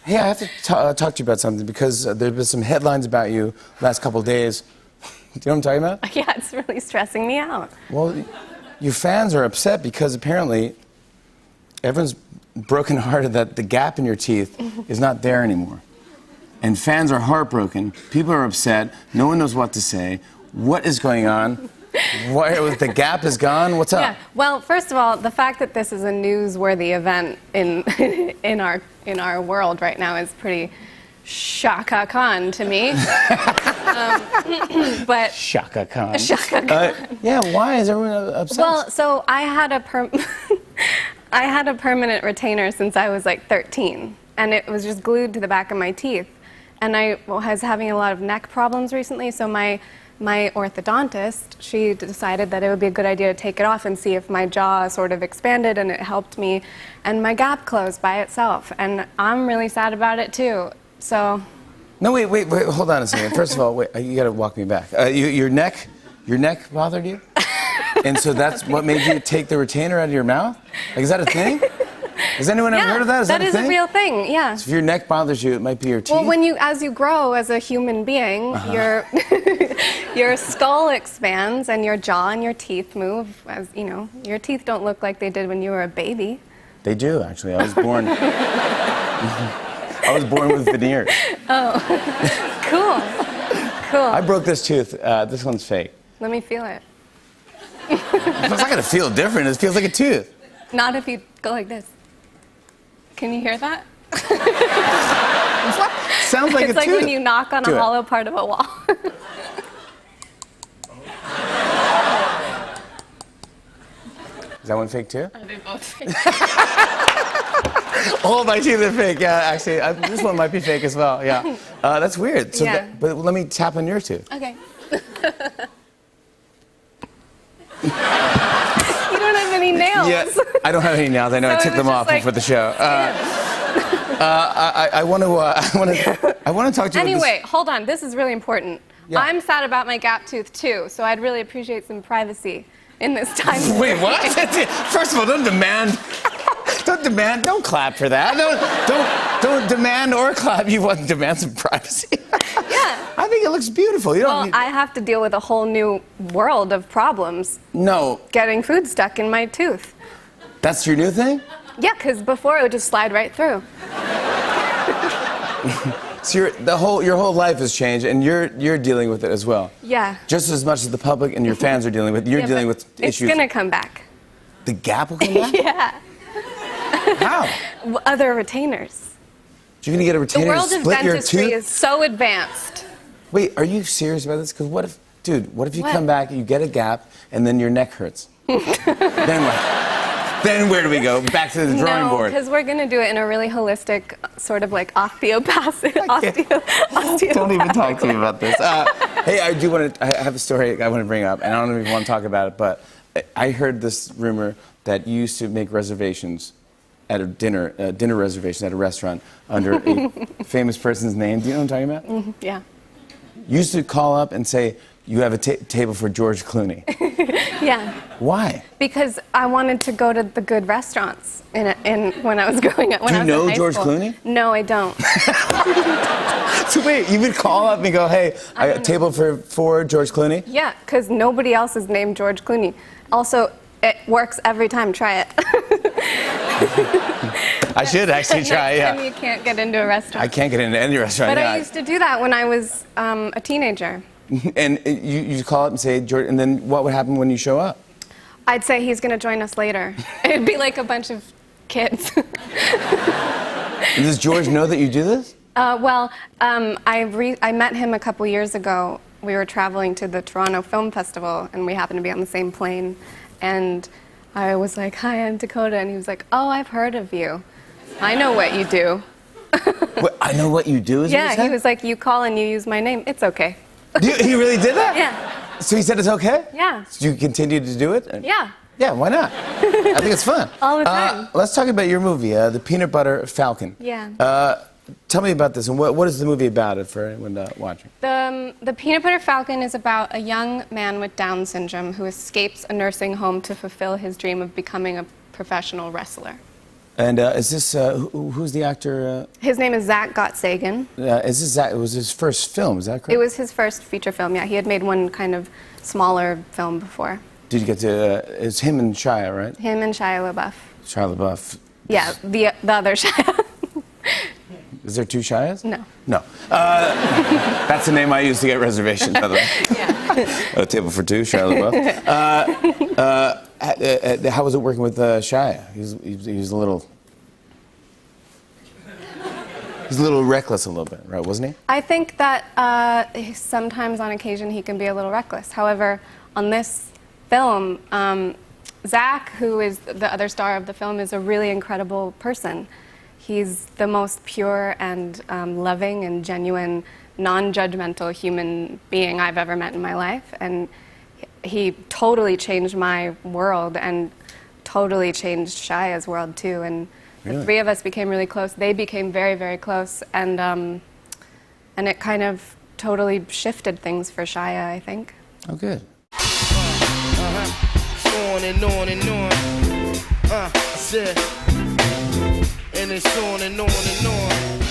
Hey, I have to talk to you about something because there's been some headlines about you last couple of days. Do you know what I'm talking about? Yeah, it's really stressing me out. Well, your fans are upset because apparently everyone's brokenhearted that the gap in your teeth is not there anymore. And fans are heartbroken. People are upset. No one knows what to say. What is going on? Why the gap is gone? What's up? Yeah. Well, first of all, the fact that this is a newsworthy event in in our world right now is pretty Shaka Khan to me. But Shaka Khan. Shaka Khan. Yeah. Why is everyone upset? Well, so I had a permanent retainer since I was like 13, and it was just glued to the back of my teeth. And I was having a lot of neck problems recently, so my orthodontist, she decided that it would be a good idea to take it off and see if my jaw sort of expanded, and it helped me, and my gap closed by itself. And I'm really sad about it too. So. No, wait, hold on a second. First of all, wait, you gotta walk me back. Your neck bothered you? And so that's what made you take the retainer out of your mouth? Like, is that a thing? Has anyone ever heard of that? Is that a thing? That is a real thing, yeah. So if your neck bothers you, it might be your teeth? Well, as you grow as a human being, your skull expands and your jaw and your teeth move. As you know, your teeth don't look like they did when you were a baby. They do, actually. I was born. I was born with veneers. Oh, cool. I broke this tooth. This one's fake. Let me feel it. It's not gonna feel different. It feels like a tooth. Not if you go like this. Can you hear that? Sounds like a tooth. It's like when you knock on a hollow part of a wall. Is that one fake too? Are they both fake? All my teeth are fake. Yeah, actually, this one might be fake as well. Yeah, that's weird. So, Yeah. but let me tap on your tooth. Okay. You don't have any nails. Yeah, I don't have any nails. I know. So I took them off like, for the show. I want to talk to you. Anyway, hold on. This is really important. Yeah. I'm sad about my gap tooth too, so I'd really appreciate some privacy in this time. Wait, what? First of all, don't demand. Don't clap for that. Don't demand or clap. You want to demand some privacy. Yeah. I think it looks beautiful. You don't. Well, I have to deal with a whole new world of problems. No. Getting food stuck in my tooth. That's your new thing? Yeah, because before it would just slide right through. So your whole life has changed, and you're dealing with it as well. Yeah. Just as much as the public and your fans are dealing with. You're dealing with issues. It's gonna come back. The gap will come back? Yeah. How? Other retainers. You're gonna get a retainer to split your tooth? The world of dentistry is so advanced. Wait, are you serious about this? Because what if you come back, you get a gap, and then your neck hurts? Then what? Then where do we go? Back to the drawing board. No, because we're going to do it in a really holistic, sort of like osteopathic. Don't even talk to me about this. Hey, I have a story I want to bring up, and I don't even want to talk about it, but I heard this rumor that you used to make reservations at a dinner reservation at a restaurant under a famous person's name. Do you know what I'm talking about? Yeah. You used to call up and say, you have a table for George Clooney. Yeah. Why? Because I wanted to go to the good restaurants when I was growing up. Do you know George Clooney? No, I don't. So wait, you would call up and go, hey, I got a table for George Clooney? Yeah, because nobody else is named George Clooney. Also, it works every time. Try it. I should actually try, yeah. And you can't get into a restaurant. I can't get into any restaurant. But I used to do that when I was a teenager. And you call up and say, George, and then what would happen when you show up? I'd say he's going to join us later. It'd be like a bunch of kids. And does George know that you do this? Well, I met him a couple years ago. We were traveling to the Toronto Film Festival, and we happened to be on the same plane. And I was like, hi, I'm Dakota. And he was like, oh, I've heard of you. I know what you do. What, I know what you do, is what he said? He was like, you call and you use my name. It's okay. He really did that? Yeah. So he said it's okay? Yeah. So you continue to do it? Yeah. Yeah, why not? I think it's fun. All the time. Let's talk about your movie, The Peanut Butter Falcon. Yeah. Tell me about this, and what is the movie about for anyone watching? The Peanut Butter Falcon is about a young man with Down syndrome who escapes a nursing home to fulfill his dream of becoming a professional wrestler. And is this who's the actor? His name is Zach Gottsagen. Is this Zach? It was his first film. Is that correct? It was his first feature film. Yeah, he had made one kind of smaller film before. Did you get to? It's him and Shia, right? Him and Shia LaBeouf. Shia LaBeouf. Yeah, the other Shia. Is there two Shias? No. No. That's the name I use to get reservations, by the way. Yeah. A table for two, Shia LaBeouf. How was it working with Shia? He was a little. He's a little reckless, a little bit, right? Wasn't he? I think that sometimes, on occasion, he can be a little reckless. However, on this film, Zach, who is the other star of the film, is a really incredible person. He's the most pure and loving and genuine, non-judgmental human being I've ever met in my life. And he totally changed my world and totally changed Shia's world, too. And the three of us became really close. They became very, very close. And it kind of totally shifted things for Shia, I think. Oh, good. On and on and on. I said, and it's on and on and on.